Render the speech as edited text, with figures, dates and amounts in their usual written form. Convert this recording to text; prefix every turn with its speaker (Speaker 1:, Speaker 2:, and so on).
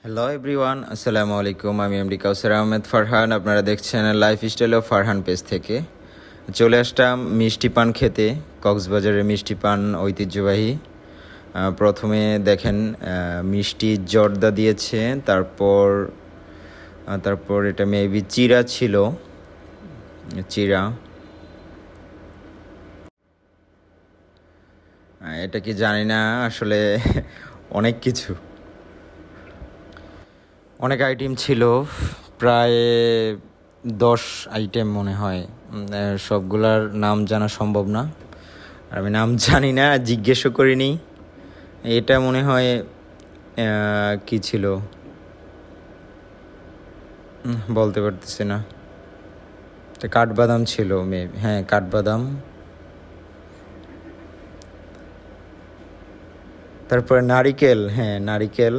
Speaker 1: Hello everyone, আসসালামু আলাইকুম। আমি এমডি কাউসার আহমেদ ফারহান। আপনারা দেখছেন লাইফস্টাইল অফ ফারহান পেজ থেকে। চলে আসলাম মিষ্টি পান খেতে, কক্সবাজারের মিষ্টি পান ঐতিহ্যবাহী। প্রথমে দেখেন মিষ্টি জর্দা দিয়েছে, তারপর এটা মেবি চিরা ছিল, চিরা। এটা কি জানি না আসলে অনেক কিছু, অনেক আইটেম ছিল, প্রায় 10 আইটেম মনে হয়। সবগুলার নাম জানা সম্ভব না, আর আমি নাম জানি না, জিজ্ঞেসও করিনি। এটা মনে হয় কি ছিল বলতে পারতেছি না। এটা কাঠবাদাম ছিল মেবি, হ্যাঁ কাঠবাদাম। তারপরে নারিকেল, হ্যাঁ নারিকেল।